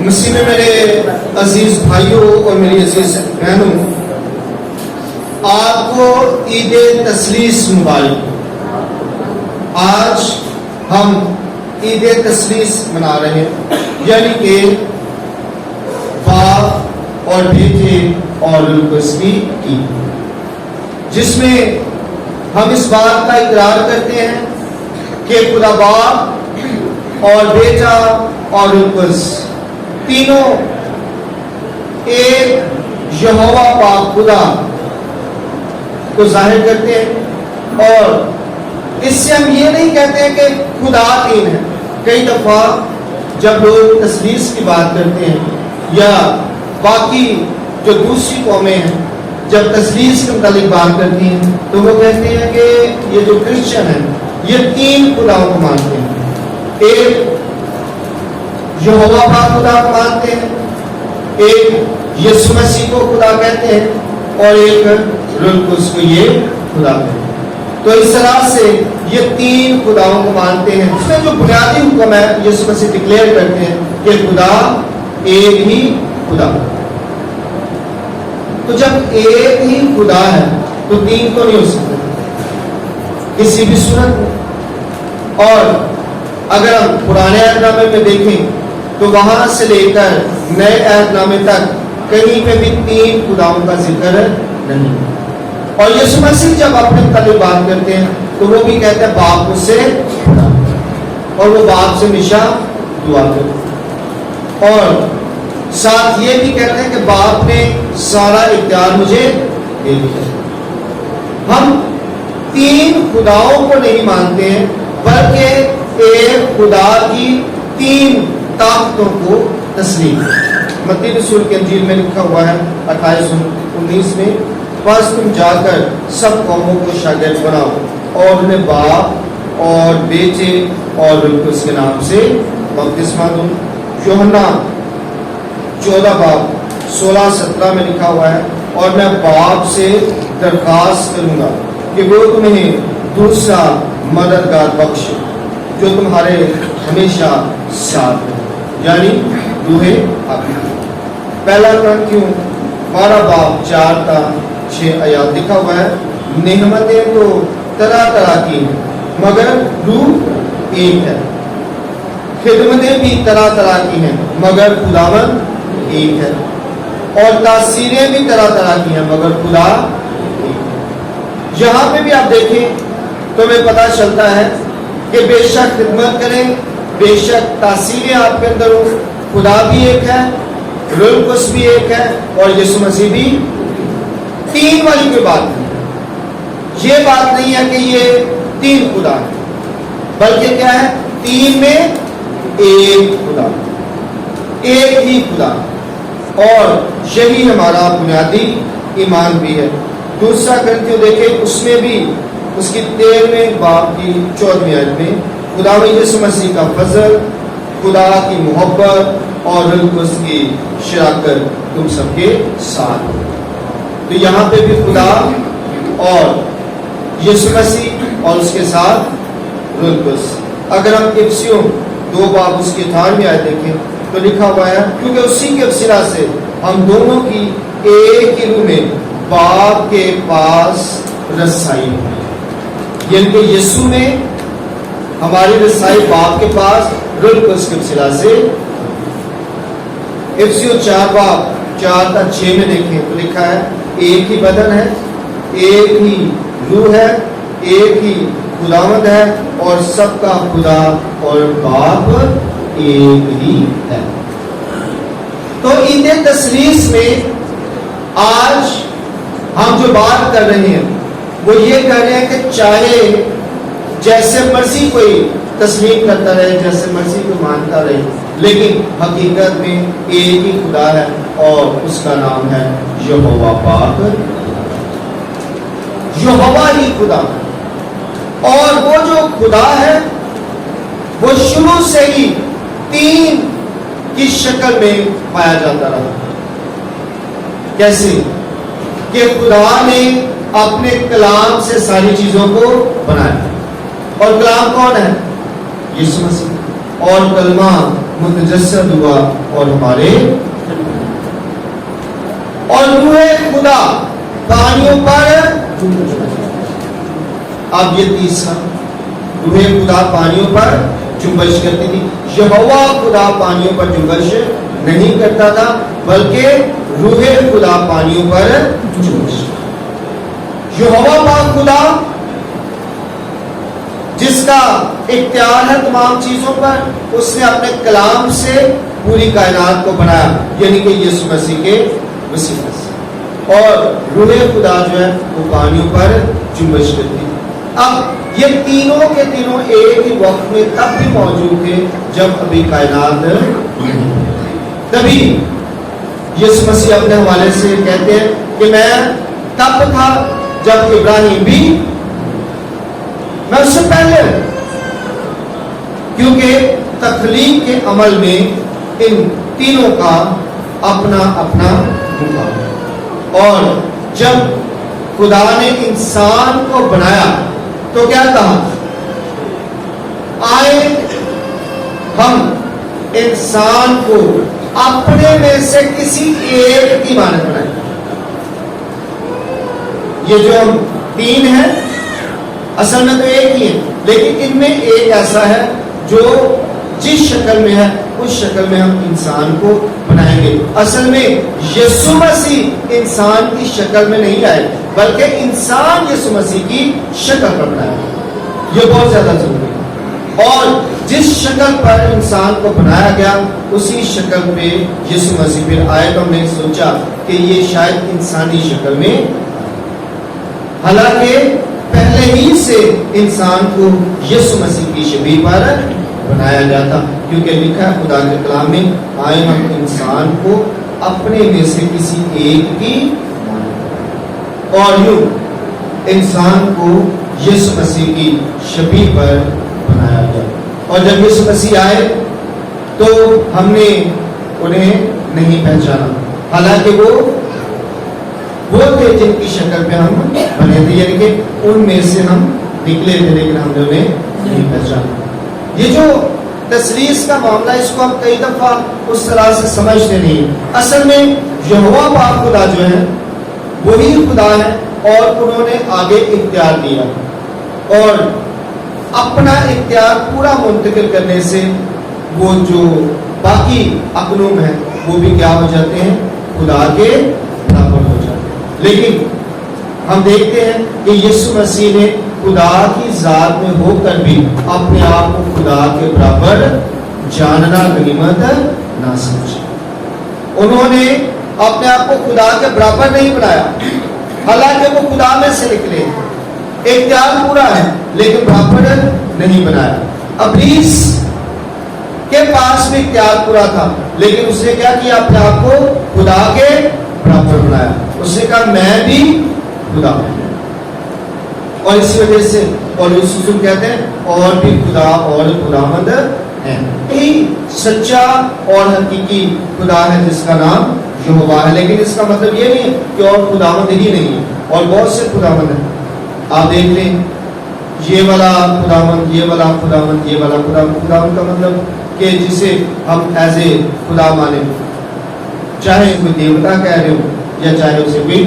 مسیح میں میرے عزیز بھائیوں اور میری عزیز بہنوں، آپ کو عید تثلیث مبارک۔ آج ہم عید تثلیث منا رہے ہیں، یعنی کہ باپ اور بیٹے اور روح القدس کی عید، جس میں ہم اس بات کا اقرار کرتے ہیں کہ خدا باپ اور بیٹا اور روح القدس تینوں ایک یہوہ پاک خدا کو ظاہر کرتے ہیں، اور اس سے ہم یہ نہیں کہتے ہیں کہ خدا تین ہے۔ کئی دفعہ جب لوگ تثلیث کی بات کرتے ہیں یا باقی جو دوسری قومیں ہیں جب تثلیث کے متعلق بات کرتی ہیں تو وہ کہتے ہیں کہ یہ جو کرسچن ہیں یہ تین خداؤں کو مانتے ہیں، ایک یہوہ پاک خدا کو مانتے ہیں، ایک یسوع مسیح کو خدا کہتے ہیں، اور ایک روح القدس کو یہ خدا کہتے ہیں۔ تو اس طرح سے یہ تین خداؤں کو مانتے ہیں۔ اس میں جو بنیادی حکم ہے یسوع مسیح ڈکلیئر کرتے ہیں کہ خدا ایک ہی خدا۔ تو جب ایک ہی خدا ہے تو تین تو نہیں ہو سکتے کسی بھی صورت میں۔ اور اگر ہم پرانے عہد نامے میں دیکھیں تو وہاں سے لے کر نئے عہد نامے تک کہیں پہ بھی تین خداؤں کا ذکر نہیں۔ اور یسوع مسیح جب اپنے متعلق بات کرتے ہیں تو وہ بھی کہتے ہیں باپ مجھ سے خدا، اور وہ باپ سے ہمیشہ دعا کرتے، اور ساتھ یہ بھی کہتے ہیں کہ باپ نے سارا اختیار مجھے دے دیا۔ ہم تین خداؤں کو نہیں مانتے ہیں بلکہ ایک خدا کی تین طاقتوں کو تسلیم۔ متی رسول کے انجیل میں لکھا ہوا ہے 28-19 میں، بس تم جا کر سب قوموں کو شاگرد بناؤ اور انہیں باپ اور بیٹے اور روح القدس کے نام سے بپتسمہ دو۔ یوحنا 14:16-17 میں لکھا ہوا ہے، اور میں باپ سے درخواست کروں گا کہ وہ تمہیں دوسرا مددگار بخشے جو تمہارے ہمیشہ ساتھ ہے، یعنی روح حق۔ پہلا کرنتھیوں 12:4-6 لکھا ہوا ہے، نعمتیں تو طرح طرح کی ہیں مگر روح ایک ہے، خدمتیں بھی طرح طرح کی ہیں مگر خداوند ایک ہے، اور تاثیریں بھی طرح طرح کی ہیں مگر خدا ایک ہے۔ یہاں پہ بھی آپ دیکھیں تو ہمیں پتہ چلتا ہے کہ بے شک خدمت کریں، بے شک تاثیریں آپ کے اندر ہوں، خدا بھی ایک ہے، روح القدس بھی ایک ہے، اور یسوع مسیح بھی۔ تین والی کوئی بات نہیں، یہ بات نہیں ہے کہ یہ تین خدا ہے، بلکہ کیا ہے، تین میں ایک خدا، ایک ہی خدا، اور یہی ہمارا بنیادی ایمان بھی ہے۔ دوسرا کرنتھیوں دیکھیں، اس میں بھی اس کی 13ویں باب کی 14ویں آیت میں خداوند یسوع مسیح کا فضل، خدا کی محبت اور روح القدس کی شراکت تم سب کے ساتھ ہو۔ تو یہاں پہ بھی خدا اور یسوع مسیح اور اس کے ساتھ روح القدس۔ اگر ہم افسیوں 2 اس کی 18ویں آیت دیکھیں تو لکھا ہوا ہے، کیونکہ اسی کے وسیلہ سے ہم دونوں کی ایک ہی روح میں باپ کے پاس رسائی ہوئی، یعنی کہ یسوع میں ہماری رسائی باپ کے پاس روح القدس کے وسیلہ سے۔ افسیوں 4:4-6 میں دیکھیں تو لکھا ہے، ایک ہی بدن ہے، ایک ہی روح ہے، ایک ہی خداوند ہے، اور سب کا خدا اور باپ ایک ہی ہے۔ تو عید تثلیث میں آج ہم جو بات کر رہے ہیں وہ یہ کر رہے ہیں کہ چاہے جیسے مرضی کوئی تسلیم کرتا رہے، جیسے مرضی کو مانتا رہے، لیکن حقیقت میں ایک ہی خدا ہے، اور اس کا نام ہے یہوہ پاک، یہوہ ہی خدا۔ اور وہ جو خدا ہے وہ شروع سے ہی تین کی شکل میں پایا جاتا رہا۔ کیسے؟ کہ خدا نے اپنے کلام سے ساری چیزوں کو بنایا، اور کلام کون ہے؟ یسوع مسیح، اور کلمہ متجسد ہوا اور ہمارے اور روح خدا پانیوں پر اب یہ تیسرا روح خدا پانیوں پر جنبش کرتی تھی. یہوہ خدا پانیوں پر جنبش نہیں کرتا تھا بلکہ روح خدا پانیوں پر جنبش. یہوہ پاک خدا جس کا اختیار ہے تمام چیزوں پر, اس نے اپنے کلام سے پوری کائنات کو بنایا, یعنی کہ یسوع مسیح کے وسیلے سے, اور روح خدا جو ہے وہ پانیوں پر جنبش کرتی. اب یہ تینوں کے تینوں ایک ہی وقت میں تب بھی موجود تھے جب ابھی کائنات تبھی یسوع مسیح اپنے حوالے سے کہتے ہیں کہ میں تب تھا جب ابراہیم بھی, میں اس سے پہلے ہوں, کیونکہ تخلیق کے عمل میں ان تینوں کا اپنا اپنا مقام ہے. اور جب خدا نے انسان کو بنایا تو کیا کہا, آئے ہم انسان کو اپنے میں سے کسی ایک کی مانند بنائیں. یہ جو ہم تین ہیں اصل میں تو ایک ہی ہے, لیکن ان میں ایک ایسا ہے جو جس شکل میں ہے اس شکل میں ہم انسان کو بنائیں گے. اصل میں یسوع مسیح انسان کی شکل میں نہیں آئے بلکہ انسان یسوع مسیح کی شکل پر بنایا. یہ بہت زیادہ ضروری ہے. اور جس شکل پر انسان کو بنایا گیا اسی شکل پہ یسوع مسیح پھر آئے. تو ہم نے سوچا کہ یہ شاید انسانی شکل میں, حالانکہ پہلے ہی سے انسان کو یسوع مسیح کی شبیہ پر بنایا گیا تھا, کیونکہ لکھا ہے خدا کے کلام میں, آئے ہم انسان کو اپنے میں سے کسی ایک کی مانند, اور یوں انسان کو یسوع مسیح کی شبیہ پر بنایا گیا. اور جب یسوع مسیح آئے تو ہم نے انہیں نہیں پہچانا, حالانکہ وہ تھے جن کی شکل پہ ہم بنے تھے, یعنی کہ ان میں سے ہم نکلے تھے, لیکن ہم نے انہیں نہیں پہچانا. یہ جو تثلیث کا معاملہ, اس کو ہم کئی دفعہ اس طرح سے سمجھتے نہیں. اصل میں یہوہ پاک خدا جو ہے وہی خدا ہے, اور انہوں نے آگے اختیار دیا, اور اپنا اختیار پورا منتقل کرنے سے وہ جو باقی اقنوم ہیں وہ بھی کیا ہو جاتے ہیں, خدا کے برابر ہو جاتے ہیں. لیکن ہم دیکھتے ہیں کہ یسوع مسیح نے خدا کی ذات میں ہو کر بھی اپنے آپ کو خدا کے برابر جاننا غنیمت نہ سمجھا. انہوں نے اپنے آپ کو خدا کے برابر نہیں بنایا, حالانکہ وہ خدا میں سے نکلے, اختیار پورا ہے لیکن برابر نہیں بنایا. ابلیس کے پاس بھی اختیار پورا تھا, لیکن اس نے کیا کیا, اپنے آپ کو خدا کے برابر بنایا. اس نے کہا میں بھی خدا ہوں, اور اسی وجہ سے پولس رسول کہتے ہیں اور بھی خدا اور خداوند ہے. یہی سچا اور حقیقی خدا ہے جس کا نام یہوہ ہے. لیکن اس کا مطلب یہ نہیں ہے کہ اور خداوند ہی نہیں ہے, اور بہت سے خداوند ہیں. آپ دیکھ لیں, یہ والا خداوند, یہ والا خداوند, یہ والا خداوند. خداوند کا مطلب کہ جسے ہم ایز اے خدا مانیں, چاہے کوئی دیوتا کہہ رہے ہو یا چاہے اسے کوئی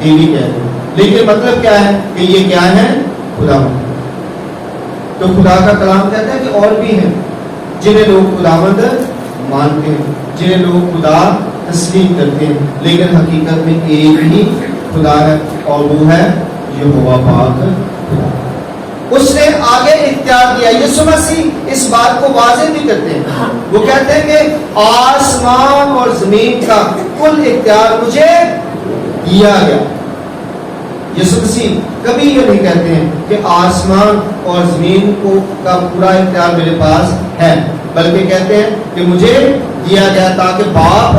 دیوی کہہ رہے ہو, لیکن مطلب کیا ہے کہ یہ کیا ہے, خداوند. تو خدا کا کلام کہتا ہے کہ اور بھی ہیں جنہیں لوگ خداوند مانتے ہیں, جنہیں لوگ خدا تسلیم کرتے ہیں, لیکن حقیقت میں ایک ہی خدا ہے, اور وہ ہے یہوہ پاک خدا. اس نے آگے اختیار دیا. یسوع مسیح اس بات کو واضح بھی کرتے ہیں, وہ کہتے ہیں کہ آسمان اور زمین کا کل اختیار مجھے دیا گیا. یسوع مسیح کبھی یہ نہیں کہتے ہیں کہ آسمان اور زمین کو کا پورا اختیار میرے پاس ہے, بلکہ کہتے ہیں کہ مجھے دیا گیا تاکہ باپ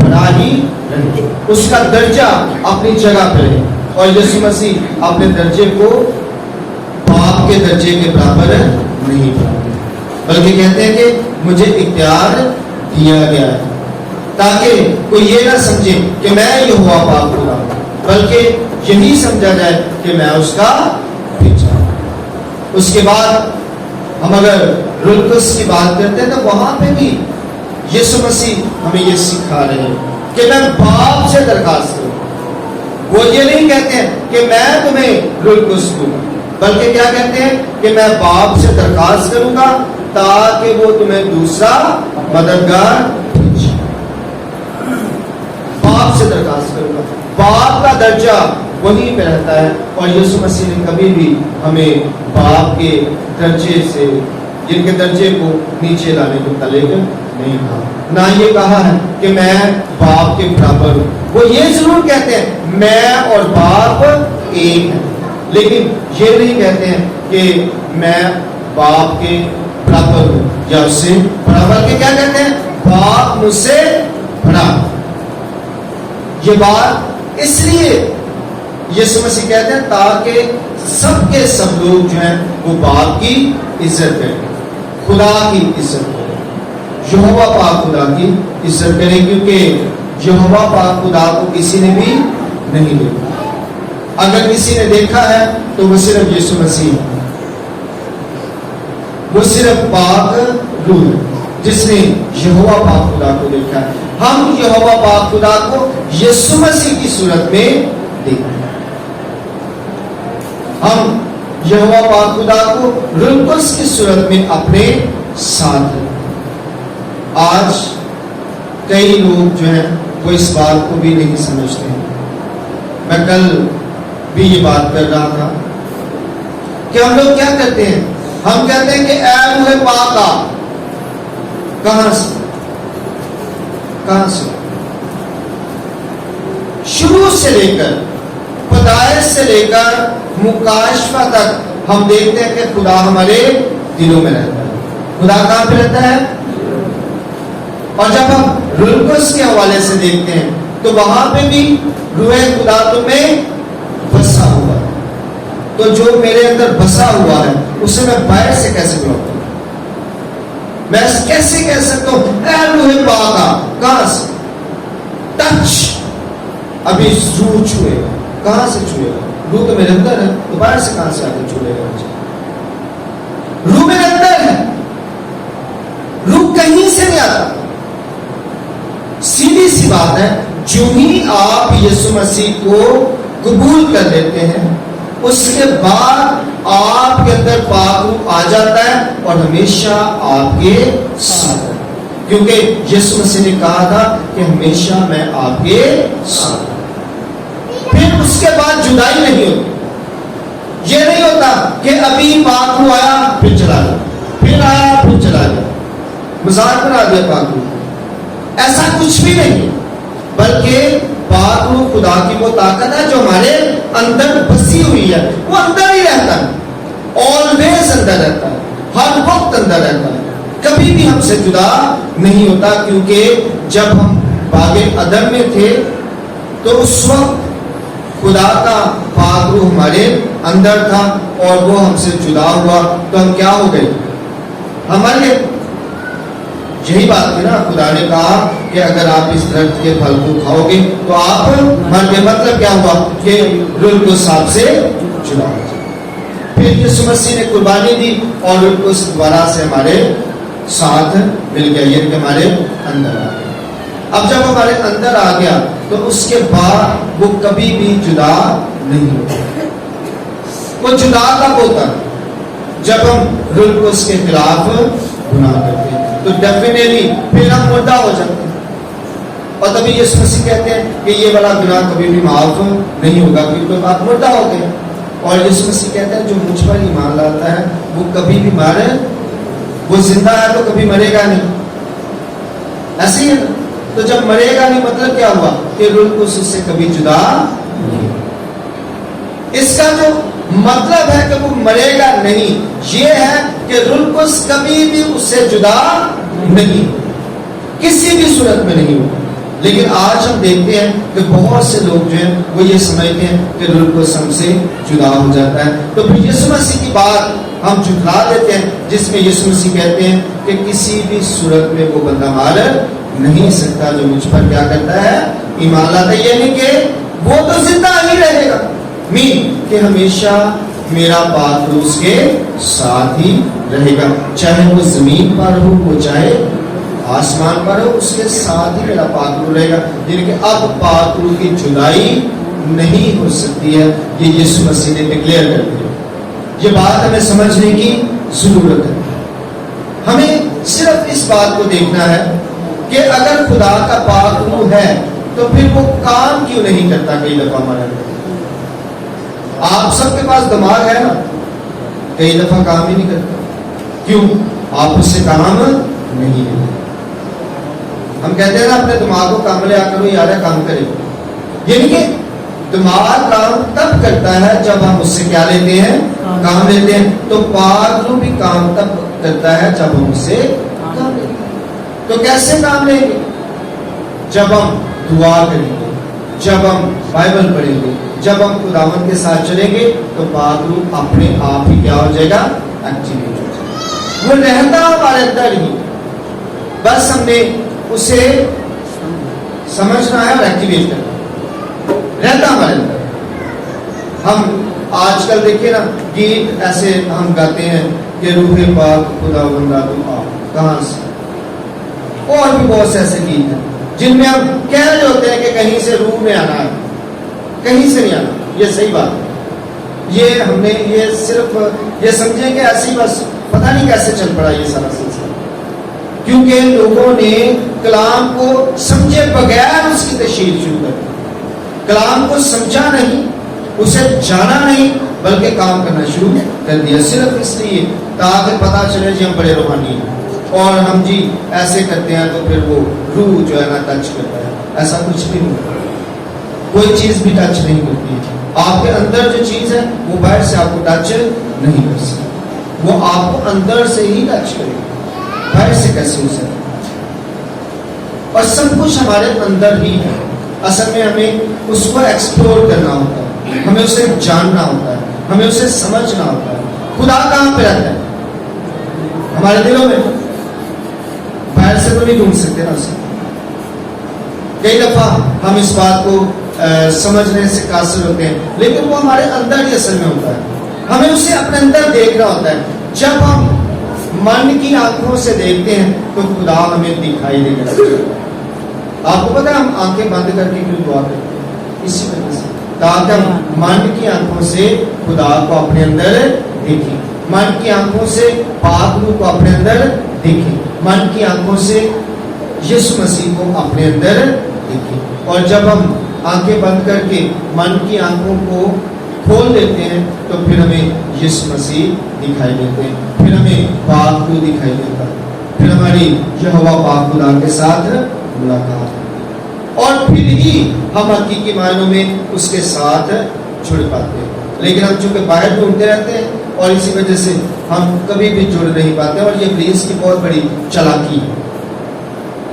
بڑا ہی رہے, اس کا درجہ اپنی جگہ پہ رہے. اور یسوع مسیح اپنے درجے کو باپ کے درجے کے برابر نہیں بناتے, بلکہ کہتے ہیں کہ مجھے اختیار دیا گیا ہے تاکہ کوئی یہ نہ سمجھے کہ میں یہوہ پاک خدا ہوں, بلکہ یہی سمجھا جائے کہ میں اس کا بھیجا ہوں. اس کے بعد ہم اگر روح القدس کی بات کرتے ہیں تو وہاں پہ بھی یسوع مسیح ہمیں یہ سکھا رہے ہیں کہ میں باپ سے درخواست کروں. وہ یہ نہیں کہتے ہیں کہ میں تمہیں روح القدس دوں گا، بلکہ کیا کہتے ہیں کہ میں باپ سے درخواست کروں گا تاکہ وہ تمہیں دوسرا مددگار بھیجے. باپ سے درخواست کروں گا. باپ کا درجہ وہیں پہ رہتا ہے، اور یسوع مسیح نے کبھی بھی ہمیں باپ کے درجے سے، جن کے درجے کو نیچے لانے کو طلب نہیں کہا. نہ یہ کہا ہے کہ میں باپ کے برابر ہوں. وہ یہ ضرور کہتے ہیں میں اور باپ ایک ہیں، لیکن یہ نہیں کہتے ہیں کہ میں باپ کے برابر ہوں یا اس سے برابر. کے کیا کہتے ہیں؟ باپ مجھ سے بڑا. یہ بات اس لیے یسوع مسیح کہتے ہیں تاکہ سب کے سب لوگ جو ہیں وہ باپ کی عزت کریں، خدا کی عزت کریں، یہوہ پاک خدا کی عزت کریں، کیونکہ یہوہ پاک خدا کو کسی نے بھی نہیں دیکھا. اگر کسی نے دیکھا ہے تو وہ صرف یسوع مسیح ہے. وہ صرف پاک روح ہے جس نے یہوہ پاک خدا کو دیکھا ہے. ہم یہوہ پاک خدا کو یسوع مسیح کی صورت میں دیکھتے ہیں. ہم یہوہ پاک خدا کو روح القدس کی صورت میں اپنے ساتھ ہیں. آج کئی لوگ جو ہیں وہ اس بات کو بھی نہیں سمجھتے ہیں. میں کل بھی یہ بات کر رہا تھا کہ ہم لوگ کیا کرتے ہیں، ہم کہتے ہیں کہ اے روح پاک آ. کہاں سے؟ شروع سے لے کر، پیدائش سے لے کر مکاشفہ تک ہم دیکھتے ہیں کہ خدا ہمارے دلوں میں رہتا ہے. خدا کہاں پہ رہتا ہے؟ اور جب ہم روح القدس کے حوالے سے دیکھتے ہیں تو وہاں پہ بھی روح خدا تمہیں بسا ہوا ہے. تو جو میرے اندر بسا ہوا ہے اسے میں باہر سے کیسے بلاؤں؟ میں کیسے کہہ سکتا ہوں اے روح پاک آ؟ کہاں سے؟ ٹچ. ابھی روح چھوئے گا. کہاں سے چھوئے گا؟ روح تو میرے اندر ہے، تو باہر سے کہاں سے آگے چھوئے گا؟ روح میرے اندر ہے، روح کہیں سے نہیں آتا. سیدھی سی بات ہے، جو ہی آپ یسوع مسیح کو قبول کر لیتے ہیں اس کے بعد آپ کے اندر پاک روح آ جاتا ہے اور ہمیشہ آپ کے ساتھ ہے. کیونکہ یسوع مسیح نے کہا تھا کہ ہمیشہ میں آپ کے ساتھ ہوں. پھر اس کے بعد جدائی نہیں ہوتی. یہ نہیں ہوتا کہ ابھی پاک روح آیا پھر چلا گیا، پھر آیا پھر چلا گیا، مزاج بنا دیا پاک روح. ایسا کچھ بھی نہیں، بلکہ پاک روح خدا کی وہ طاقت ہے جو ہمارے اندر بسی ہوئی ہے. وہ اندر ہی رہتا ہے، آلویز اندر رہتا ہے، ہر وقت اندر رہتا ہے، کبھی بھی ہم سے جدا نہیں ہوتا. کیونکہ جب ہم باغ عدن میں تھے تو اس وقت خدا کا پاک روح ہمارے اندر تھا اور وہ ہم سے جدا ہوا تو ہم کیا ہو گئے؟ ہمارے یہی بات ہے نا، خدا نے کہا کہ اگر آپ اس درخت کے پھل کو کھاؤ گے تو آپ مر گئے. مطلب کیا ہوا کہ روح القدس آپ سے جدا ہو جائے. پھر یسوع مسیح نے قربانی دی اور روح القدس دوبارہ سے ہمارے ساتھ مل گیا، یہ کہ ہمارے اندر آ گیا. اب جب ہمارے اندر آ گیا تو اس کے بعد وہ کبھی بھی جدا نہیں ہوتا. وہ جدا کب ہوتا؟ جب ہم روح القدس کے خلاف گناہ کرتے ہیں تو ڈیفینیٹلی پھر ہم مردہ ہو جاتے ہیں. اور تبھی یسوع مسیح کہتے ہیں کہ یہ والا گناہ کبھی بھی معاف نہیں ہوگا کیونکہ آپ مردہ ہو گئے. اور یسوع مسیح کہتے ہیں جو مجھ پر ایمان لاتا ہے وہ کبھی بھی وہ زندہ ہے تو کبھی مرے گا نہیں. ایسے ہی ہے. تو جب مرے گا نہیں مطلب کیا ہوا کہ روح القدس اس سے کبھی جدا نہیں. اس کا جو مطلب ہے کہ وہ مرے گا نہیں، یہ ہے کہ روح القدس کبھی بھی اس سے جدا نہیں، کسی بھی صورت میں نہیں ہوگا. لیکن آج ہم دیکھتے ہیں کہ بہت سے لوگ جو ہیں وہ یہ سمجھتے ہیں کہ روح القدس ہم سے جدا ہو جاتا ہے. تو پھر یسوع مسیح کی بات ہم جھٹلا دیتے ہیں جس میں یسوع مسیح کہتے ہیں کہ کسی بھی صورت میں وہ بندہ مار نہیں سکتا جو مجھ پر کیا کرتا ہے ایمان لاتا ہے. یعنی کہ وہ تو زندہ ہی رہے گا، کہ ہمیشہ میرا پاک روح اس کے ساتھ ہی رہے گا، چاہے وہ زمین پر ہو وہ چاہے آسمان پر ہو اس کے ساتھ ہی میرا پاک روح رہے گا. یعنی کہ اب پاک روح کی جدائی نہیں ہو سکتی ہے. یہ یسوع مسیح نے ڈکلیئر کر دیا. یہ بات ہمیں سمجھنے کی ضرورت ہے. ہمیں صرف اس بات کو دیکھنا ہے کہ اگر خدا کا پاک روح ہے تو پھر وہ کام کیوں نہیں کرتا. کئی دفعہ ہمارے آپ سب کے پاس دماغ ہے نا, کئی دفعہ کام ہی نہیں کرتا. کیوں؟ آپ اس سے کام نہیں لیتے. ہم کہتے ہیں نا اپنے دماغ کو کام لے آ کرو یار کام کرے. یعنی کہ دماغ کام تب کرتا ہے جب ہم اس سے کیا لیتے ہیں, کام لیتے ہیں. تو پاک روح بھی کام تب کرتا ہے جب ہم اس سے کام لیتے ہیں. تو کیسے کام لیں گے؟ جب ہم دعا کریں گے, جب ہم بائبل پڑھیں گے, جب ہم خداوند کے ساتھ چلیں گے تو پاک روح اپنے آپ ہی کیا ہو جائے گا, ایکٹیویٹ ہو جائے گا. وہ رہتا ہمارے اندر ہی, بس ہم نے اسے سمجھنا ہے اور ایکٹیویٹ کرنا. رہتا ہمارے اندر. ہم آج کل دیکھیے نا گیت ایسے ہم گاتے ہیں کہ روح پاک خداوند تو آ, کہاں سے, اور بھی بہت سے ایسے گیت ہیں جن میں ہم کہہ رہے ہوتے ہیں کہ کہیں سے روح میں آنا ہے, کہیں سے نہیں آنا. یہ صحیح بات ہے. یہ ہم نے یہ صرف یہ سمجھیں کہ ایسی بس پتہ نہیں کیسے چل پڑا یہ سارا سلسلہ, کیونکہ لوگوں نے کلام کو سمجھے بغیر اس کی تشہیر شروع کر دی. کلام کو سمجھا نہیں, اسے جانا نہیں, بلکہ کام کرنا شروع کر دیا صرف اس لیے تاکہ پتہ چلے جی ہم بڑے روحانی ہیں اور ہم جی ایسے کرتے ہیں تو پھر وہ روح جو ہے نا ٹچ کرتا ہے. ایسا کچھ بھی نہیں, کوئی چیز بھی ٹچ نہیں کرتی ہے. آپ کے اندر جو چیز ہے وہ باہر سے آپ کو ٹچ نہیں کر سکتی, وہ آپ کو اندر سے ہی ٹچ کرے گی, باہر سے کیسے ہو سکتا. اور سب کچھ ہمارے اندر ہی ہے. اصل میں ہمیں اس کو ایکسپلور کرنا ہوتا ہے, ہمیں اسے جاننا ہوتا ہے, ہمیں اسے سمجھنا ہوتا ہے. خدا کہاں پہ رہتا ہے؟ ہمارے دلوں میں. باہر سے تو نہیں ڈھونڈ سکتے نا اسے. کئی دفعہ ہم اس بات کو سمجھنے سے قاصر ہوتے ہیں, لیکن وہ ہمارے اندر ہی اصل میں ہوتا ہے. ہمیں اسے اپنے اندر دیکھنا ہوتا ہے. جب ہم من کی آنکھوں سے دیکھتے ہیں تو خدا ہمیں دکھائی دے گا. آپ کو پتا ہے ہم آنکھیں بند کر کے کیوں دعا کرتے ہیں؟ اسی وجہ سے تاکہ ہم من کی آنکھوں سے خدا کو اپنے اندر دیکھیں, من کی آنکھوں سے پاک روح کو اپنے اندر دیکھیں, من کی آنکھوں سے یسوع مسیح کو اپنے اندر دیکھیں. اور جب ہم آنکھیں بند کر کے من کی آنکھوں کو کھول دیتے ہیں تو پھر ہمیں یسوع مسیح دکھائی دیتے ہیں, پھر ہمیں پاک روح دکھائی دیتا ہے, پھر ہماری یہوہ پاک خدا کے ساتھ ملاقات ہے, اور پھر ہی ہم حقیقی معنوں میں اس کے ساتھ جڑ پاتے ہیں. لیکن ہم چونکہ باہر ڈھونڈتے رہتے ہیں اور اسی وجہ سے ہم کبھی بھی جڑ نہیں پاتے. اور یہ ابلیس کی بہت بڑی چالاکی ہے,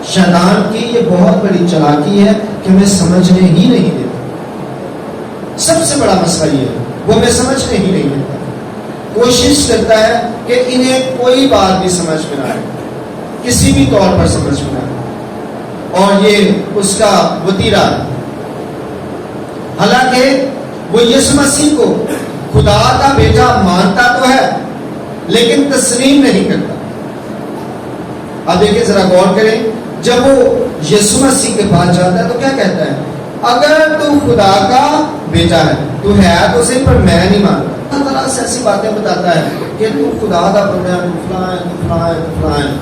شیطان کی یہ بہت بڑی چالاکی ہے کہ ہمیں سمجھنے ہی نہیں دیتا. سب سے بڑا مسئلہ یہ ہے, وہ ہمیں سمجھنے ہی نہیں دیتا. کوشش کرتا ہے کہ انہیں کوئی بات بھی سمجھ میں نہ آئے, کسی بھی طور پر سمجھ میں نہ آئے, اور یہ اس کا وتیرہ ہے. حالانکہ وہ یسوع مسیح کو خدا کا بیٹا مانتا تو ہے لیکن تسلیم نہیں کرتا. اب دیکھیں ذرا غور کریں, جب وہ یسوع مسیح کے پاس جاتا ہے تو کیا کہتا ہے؟ اگر تو خدا کا بیٹا ہے تو ہے تو صحیح, پر میں نہیں مانتا. اللہ تعالیٰ سے ایسی باتیں بتاتا ہے کہ تو خدا کا بندہ ہے, تو فلاں ہے, تو فلاں ہے, تو فلاں ہے,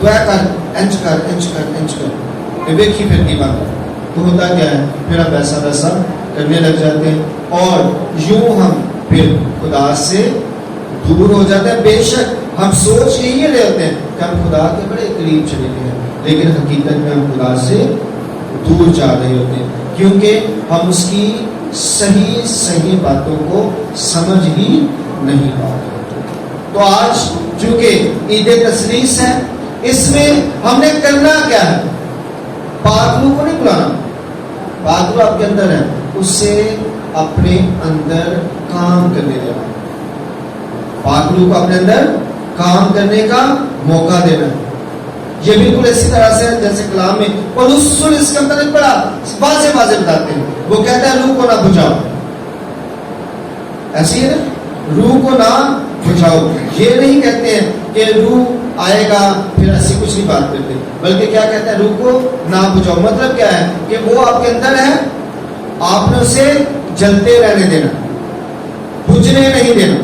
دعا کر, انچ کر, انچ کر, انچ کر, دیکھی پھر نہیں مانتا. تو ہوتا کیا ہے, پھر ہم ایسا ویسا کرنے لگ جاتے ہیں اور یوں ہم پھر خدا سے دور ہو جاتے ہیں. بے شک ہم سوچ یہی رہے ہوتے ہیں کہ ہم خدا کے بڑے قریب چلے گئے ہیں, لیکن حقیقت میں ہم خدا سے دور جا رہے ہوتے ہیں, کیونکہ ہم اس کی صحیح باتوں کو سمجھ ہی نہیں پاتے. تو آج چونکہ عید تثلیث ہے, اس میں ہم نے کرنا کیا ہے؟ پاک روح کو نہیں بلانا. پاک روح آپ کے اندر ہے, اس سے اپنے اندر کام کرنے دینا. پاک روح کو اپنے اندر کام کرنے کا موقع دینا. یہ بالکل اسی طرح سے جیسے کلام میں پولس اس کا مطلب بڑا واضح بتاتے ہیں. وہ کہتا ہے روح کو نہ بجھاؤ. ایسی ہے نا, روح کو نہ بجھاؤ. یہ نہیں کہتے ہیں کہ روح آئے گا پھر ایسی کچھ نہیں بات کرتے، بلکہ کیا کہتے ہیں، روح کو نہ بجھاؤ۔ مطلب کیا ہے کہ وہ آپ کے اندر ہے، آپ نے اسے جلتے رہنے دینا، بجھنے نہیں دینا۔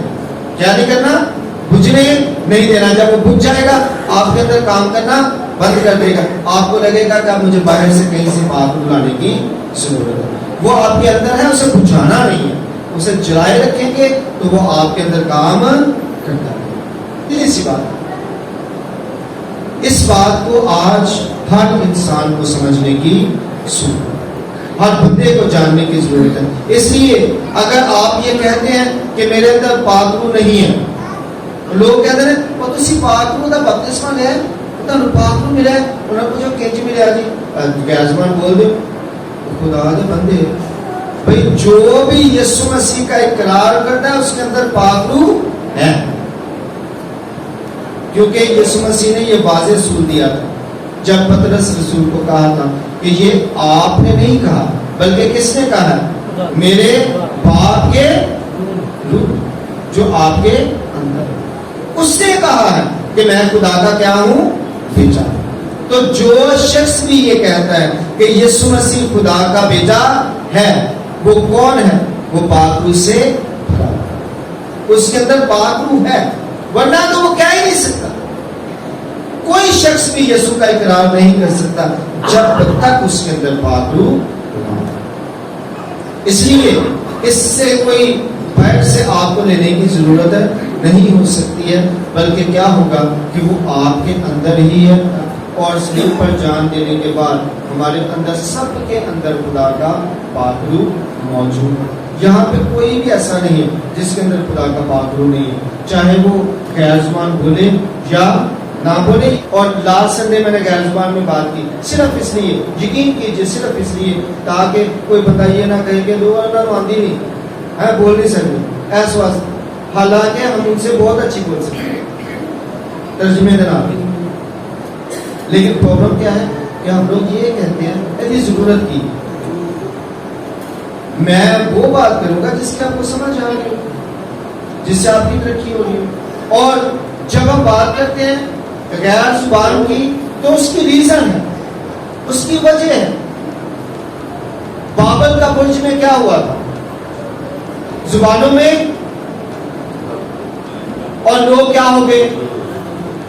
کیا نہیں کرنا؟ بجھنے نہیں دینا۔ جب وہ بجھ جائے گا آپ کے اندر کام کرنا بند کر دے گا، آپ کو لگے گا کہ اب مجھے باہر سے کہیں سے بات بلانے کی ضرورت ہے۔ وہ آپ کے اندر ہے، اسے بجھانا نہیں ہے، اسے جلائے رکھیں گے تو وہ آپ کے اندر کام کرتا ہے۔ یہ سی بات ہے۔ اس بات کو آج ہر انسان کو سمجھنے کی ضرورت ہے، ہر بندے کو جاننے کی ضرورت ہے۔ اس لیے اگر آپ یہ کہتے ہیں کہ میرے اندر پاک روح نہیں ہے، لوگ کہتے ہیں وہ تسی پاک روح دا بپتسمہ لے تانوں پاک روح ملا ہے، انہاں پوچھو کنج ملیا جی؟ غیر زبان بول دو۔ خدا دے بندے بھئی جو بھی یسوع مسیح کا اقرار کرتا ہے اس کے اندر پاک روح ہے، کیونکہ یسوع مسیح نے یہ واضح اصول دیا تھا جب پطرس رسول کو کہا تھا کہ یہ آپ نے نہیں کہا بلکہ کس نے کہا ہے؟ میرے باپ کے روح جو آپ کے اندر ہے، اس نے کہا ہے کہ میں خدا کا کیا ہوں؟ بیٹا۔ تو جو شخص بھی یہ کہتا ہے کہ یسوع مسیح خدا کا بیٹا ہے، وہ کون ہے؟ وہ پاک روح سے بھرا ہے، اس کے اندر پاک روح ہے، ورنہ تو وہ کہہ ہی نہیں سکتا۔ کوئی شخص بھی یسوع کا اقرار نہیں کر سکتا جب تک اس کے اندر پاک روح نہ ہو۔ اس لیے اس سے کوئی بحث سے آپ کو لینے کی ضرورت ہے نہیں ہو سکتی ہے، بلکہ کیا ہوگا کہ وہ آپ کے اندر ہی ہے، اور صلیب پر جان دینے کے بعد ہمارے اندر سب کے اندر خدا کا پاک روح موجود ہے۔ یہاں پہ کوئی بھی ایسا نہیں ہے جس کے اندر خدا کا پاک روح نہیں ہے، چاہے وہ غیر زبان بولے یا نہ بولے۔ اور لاسٹ سنڈے میں نے غیر زبان میں بات کی صرف اس لیے، یقین کیجئے صرف اس لیے تاکہ کوئی بندہ یہ نہ کہے کہ دو نہ آندی نہیں ہے، بول نہیں سکتے ایس واسطے، حالانکہ ہم ان سے بہت اچھی بول سکتے ہیں ترجمے دن آتی، لیکن پرابلم کیا ہے کہ ہم لوگ یہ کہتے ہیں ایسی ضرورت کی میں وہ بات کروں گا جس کی آپ کو سمجھ آ رہی ہو، جس سے آپ کی ترقی ہو رہی ہو۔ اور جب ہم بات کرتے ہیں غیر زبان کی تو اس کی ریزن ہے، اس کی وجہ ہے۔ بابل کا برج میں کیا ہوا تھا؟ زبانوں میں، اور لوگ کیا ہو گئے؟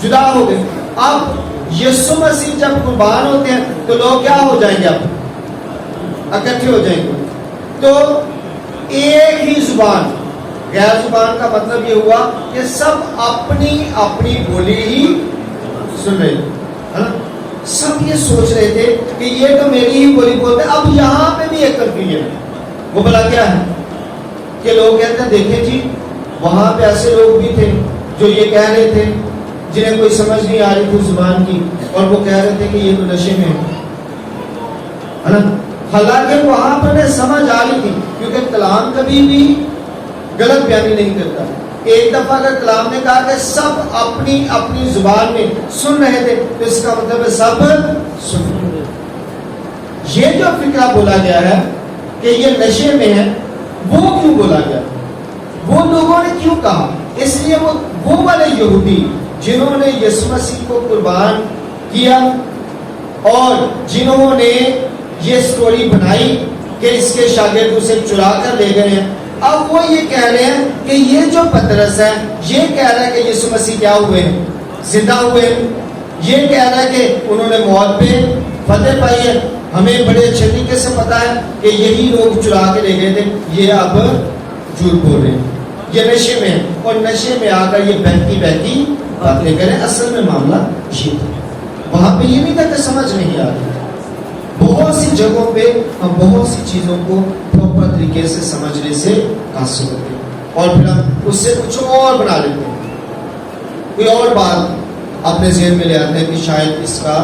جدا ہو گئے۔ اب یسوع مسیح جب قربان ہوتے ہیں تو لوگ کیا ہو جائیں گے؟ اب اکٹھے ہو جائیں گے، تو ایک ہی زبان۔ غیر زبان کا مطلب یہ ہوا کہ سب اپنی اپنی بولی ہی سن رہے ہیں، سب یہ سوچ رہے تھے کہ یہ تو میری ہی بولی بولتے ہیں۔ اب یہاں پہ بھی ایک کنفیوژن ہے، وہ بلا کیا ہے کہ لوگ کہتے ہیں دیکھیں جی وہاں پہ ایسے لوگ بھی تھے جو یہ کہہ رہے تھے جنہیں کوئی سمجھ نہیں آ رہی تھی زبان کی، اور وہ کہہ رہے تھے کہ یہ تو نشے میں ہے نا، حالانکہ وہاں پر سمجھ آ رہی تھی، کیونکہ کلام کبھی بھی غلط بیانی نہیں کرتا۔ ایک دفعہ اگر کلام نے کہا کہ سب اپنی اپنی زبان میں سن رہے تھے تو اس کا مطلب ہے سب سن رہے۔ یہ جو فکرہ بولا گیا ہے کہ یہ نشے میں ہے، وہ کیوں بولا گیا؟ وہ لوگوں نے کیوں کہا؟ اس لیے وہ والے یہودی جنہوں نے یسوع مسیح کو قربان کیا اور جنہوں نے یہ سٹوری بنائی کہ اس کے شاگرد اسے چرا کر لے گئے ہیں، اب وہ یہ کہہ رہے ہیں کہ یہ جو پطرس ہے یہ کہہ رہا ہے کہ یسوع مسیح کیا ہوئے ہیں؟ زندہ ہوئے ہیں۔ یہ کہہ رہا ہے کہ انہوں نے موت پہ فتح پائی ہے۔ ہمیں بڑے اچھے طریقے سے پتا ہے کہ یہی لوگ چرا کے لے گئے تھے، یہ اب جھوٹ بول رہے ہیں، یہ نشے میں ہے، اور نشے میں آ کر یہ بہتی بہتی باتیں کریں۔ اصل میں معاملہ یہ تھا، وہاں پہ یہ نہیں تھا کہ سمجھ نہیں آ رہی۔ بہت سی جگہوں پہ ہم بہت سی چیزوں کو پراپر طریقے سے سمجھنے سے قاصر ہوتے ہیں، اور پھر ہم اس سے کچھ اور بنا لیتے ہیں، کوئی اور بات اپنے ذہن میں لے آتے ہیں کہ شاید اس کا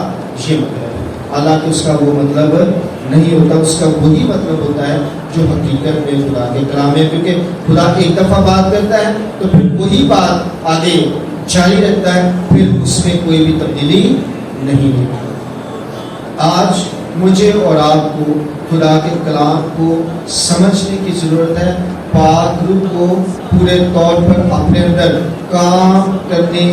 یہ مطلب ہے، حالانکہ اس کا وہ مطلب نہیں ہوتا۔ اس کا وہی مطلب ہوتا ہے جو حقیقت میں خدا کے کلام ہے، کیونکہ خدا ایک دفعہ بات کرتا ہے تو پھر وہی بات آگے جاری رکھتا ہے، پھر اس میں کوئی بھی تبدیلی نہیں ہوتی۔ آج مجھے اور آپ کو خدا کے کلام کو سمجھنے کی ضرورت ہے، پاک روح کو پورے طور پر اپنے اندر کام کرنے